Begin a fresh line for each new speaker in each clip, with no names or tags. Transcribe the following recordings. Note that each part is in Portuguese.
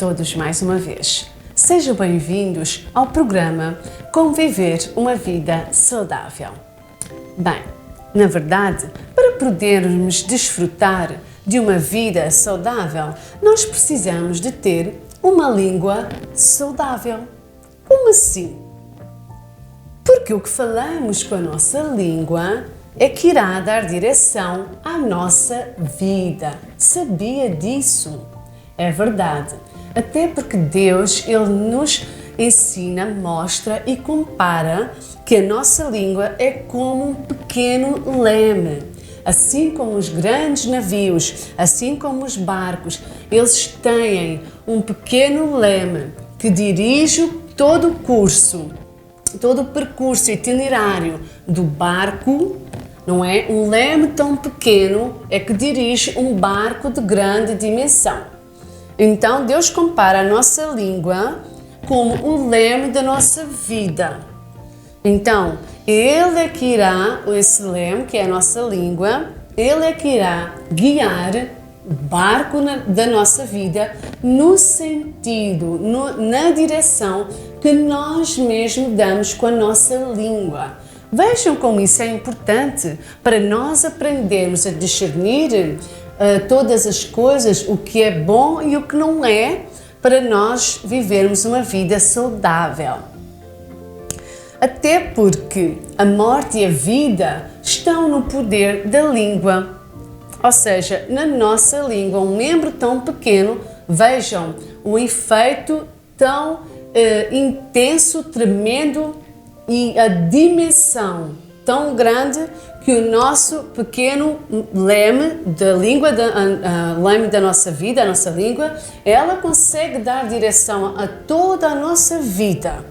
todos mais uma vez. Sejam bem-vindos ao programa Como Viver uma Vida Saudável. Bem, na verdade, para podermos desfrutar de uma vida saudável, nós precisamos de ter uma língua saudável. Como assim? Porque o que falamos com a nossa língua é que irá dar direção à nossa vida. Sabia disso? É verdade. Até porque Deus, Ele nos ensina, mostra e compara que a nossa língua é como um pequeno leme. Assim como os grandes navios, assim como os barcos, eles têm um pequeno leme que dirige todo o curso, todo o percurso itinerário do barco, não é? Um leme tão pequeno é que dirige um barco de grande dimensão. Então, Deus compara a nossa língua como o leme da nossa vida. Então, Ele é que irá, esse leme, que é a nossa língua, Ele é que irá guiar o barco da nossa vida no sentido, na direção que nós mesmos damos com a nossa língua. Vejam como isso é importante para nós aprendermos a discernir todas as coisas, o que é bom e o que não é, para nós vivermos uma vida saudável. Até porque a morte e a vida estão no poder da língua. Ou seja, na nossa língua, um membro tão pequeno, vejam o efeito tão intenso, tremendo e a dimensão tão grande que o nosso pequeno leme da língua, leme da nossa vida, a nossa língua, ela consegue dar direção a toda a nossa vida.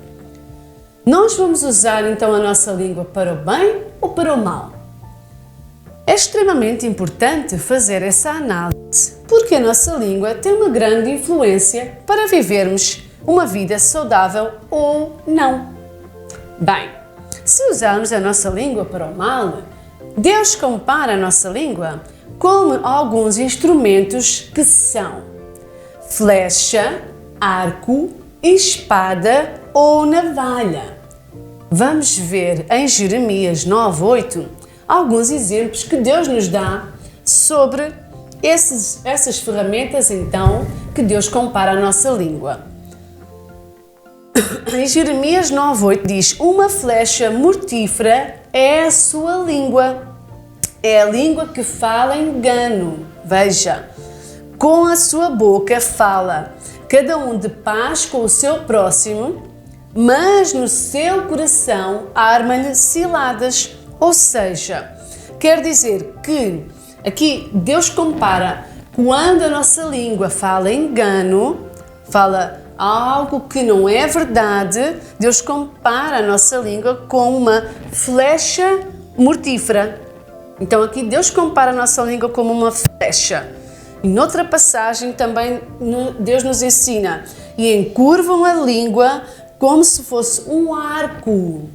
Nós vamos usar então a nossa língua para o bem ou para o mal? É extremamente importante fazer essa análise, porque a nossa língua tem uma grande influência para vivermos uma vida saudável ou não. Bem, se usarmos a nossa língua para o mal, Deus compara a nossa língua como alguns instrumentos que são flecha, arco, espada ou navalha. Vamos ver em Jeremias 9:8 alguns exemplos que Deus nos dá sobre essas ferramentas, então, que Deus compara a nossa língua. Em Jeremias 9:8 diz: uma flecha mortífera é a sua língua. É a língua que fala engano. Veja, com a sua boca fala cada um de paz com o seu próximo, mas no seu coração arma-lhe ciladas. Ou seja, quer dizer que aqui Deus compara quando a nossa língua fala engano, fala algo que não é verdade, Deus compara a nossa língua com uma flecha mortífera. Então aqui Deus compara a nossa língua como uma flecha. E noutra passagem também Deus nos ensina: e encurvam a língua como se fosse um arco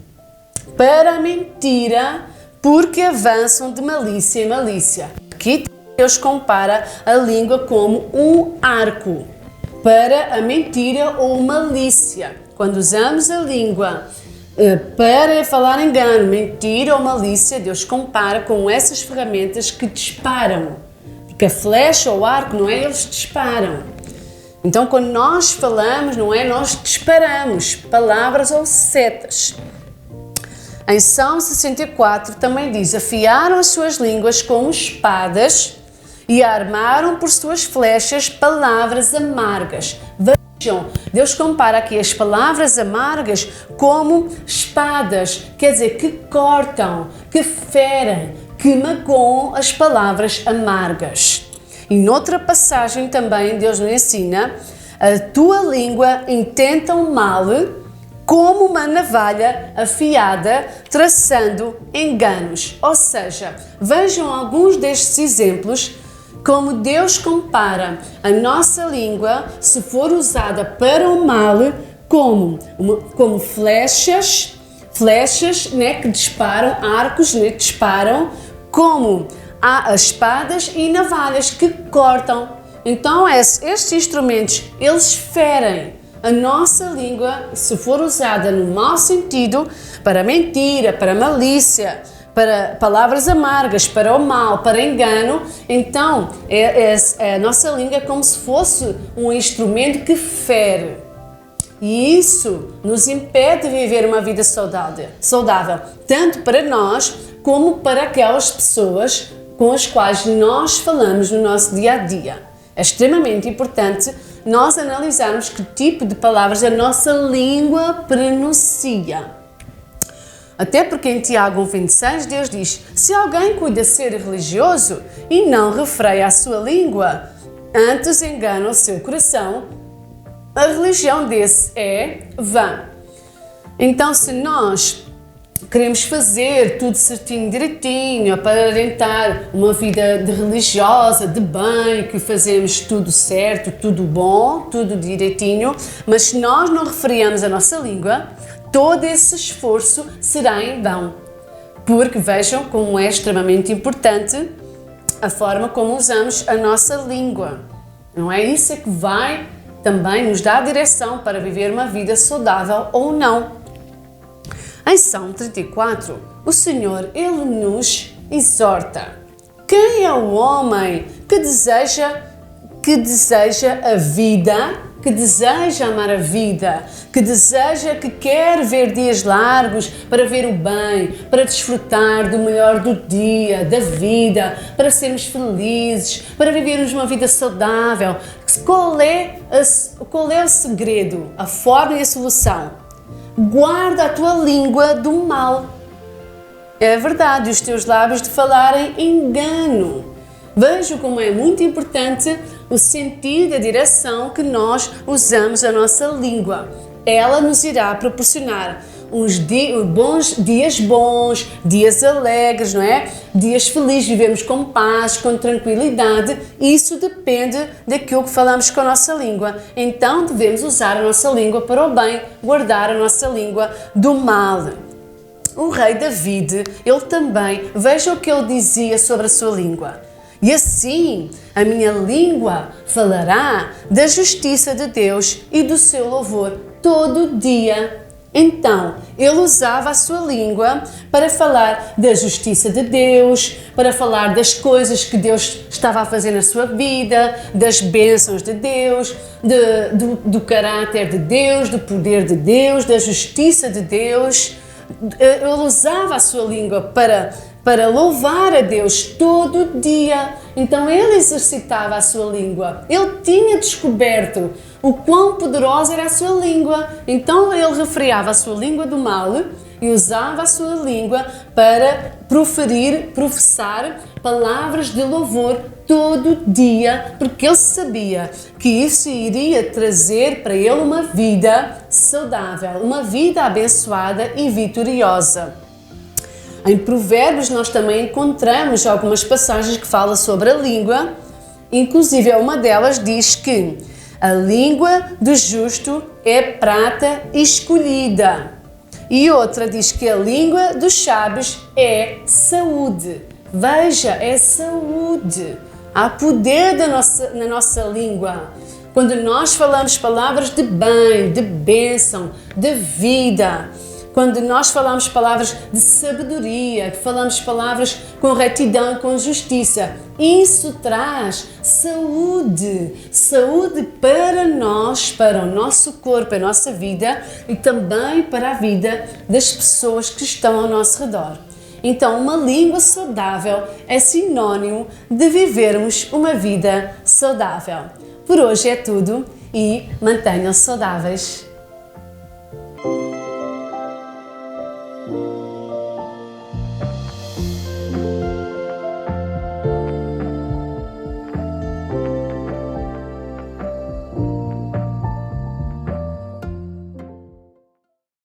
para a mentira, porque avançam de malícia em malícia. Aqui Deus compara a língua como um arco para a mentira ou malícia. Quando usamos a língua para falar engano, mentira ou malícia, Deus compara com essas ferramentas que disparam. Porque a flecha ou o arco, não é? Eles disparam. Então, quando nós falamos, não é? Nós disparamos palavras ou setas. Em Salmo 64 também diz: afiaram as suas línguas como espadas e armaram por suas flechas palavras amargas. Vejam, Deus compara aqui as palavras amargas como espadas, quer dizer, que cortam, que ferem, que magoam as palavras amargas. E noutra passagem também Deus nos ensina: a tua língua intenta o mal como uma navalha afiada, traçando enganos. Ou seja, vejam alguns destes exemplos, como Deus compara a nossa língua, se for usada para o mal, como flechas, né, que disparam, arcos, né, que disparam, como há as espadas e navalhas que cortam. Então, estes instrumentos, eles ferem a nossa língua, se for usada no mau sentido, para mentira, para malícia, para palavras amargas, para o mal, para engano. Então, a nossa língua é como se fosse um instrumento que fere. E isso nos impede de viver uma vida saudável, tanto para nós como para aquelas pessoas com as quais nós falamos no nosso dia a dia. É extremamente importante nós analisarmos que tipo de palavras a nossa língua pronuncia. Até porque em Tiago 1,26 Deus diz: se alguém cuida ser religioso e não refreia a sua língua, antes engana o seu coração, a religião desse é vã. Então, se nós queremos fazer tudo certinho, direitinho, aparentar uma vida de religiosa, de bem, que fazemos tudo certo, tudo bom, tudo direitinho, mas se nós não refreamos a nossa língua, todo esse esforço será em vão. Porque vejam como é extremamente importante a forma como usamos a nossa língua. Não é isso que vai também nos dar direção para viver uma vida saudável ou não. Em Salmo 34, o Senhor, Ele nos exorta. Quem é o homem que deseja a vida, que deseja amar a vida, que quer ver dias largos para ver o bem, para desfrutar do melhor do dia, da vida, para sermos felizes, para vivermos uma vida saudável? Qual é o segredo, a forma e a solução? Guarda a tua língua do mal. É verdade, os teus lábios de falarem engano. Veja como é muito importante o sentido e a direção que nós usamos a nossa língua. Ela nos irá proporcionar dias bons, dias alegres, não é? Dias felizes, vivemos com paz, com tranquilidade. Isso depende daquilo que falamos com a nossa língua. Então devemos usar a nossa língua para o bem, guardar a nossa língua do mal. O rei David, ele também, veja o que ele dizia sobre a sua língua. E assim a minha língua falará da justiça de Deus e do seu louvor todo dia. Então, ele usava a sua língua para falar da justiça de Deus, para falar das coisas que Deus estava a fazer na sua vida, das bênçãos de Deus, do caráter de Deus, do poder de Deus, da justiça de Deus. Ele usava a sua língua para louvar a Deus todo dia. Então ele exercitava a sua língua. Ele tinha descoberto o quão poderosa era a sua língua. Então ele refreava a sua língua do mal e usava a sua língua para professar palavras de louvor todo dia, porque ele sabia que isso iria trazer para ele uma vida saudável, uma vida abençoada e vitoriosa. Em Provérbios nós também encontramos algumas passagens que falam sobre a língua, inclusive uma delas diz que a língua do justo é prata escolhida e outra diz que a língua dos sábios é saúde. Veja, é saúde. Há poder na nossa língua. Quando nós falamos palavras de bem, de bênção, de vida, quando nós falamos palavras de sabedoria, falamos palavras com retidão, com justiça, isso traz saúde. Saúde para nós, para o nosso corpo, a nossa vida e também para a vida das pessoas que estão ao nosso redor. Então, uma língua saudável é sinónimo de vivermos uma vida saudável. Por hoje é tudo e mantenham-se saudáveis.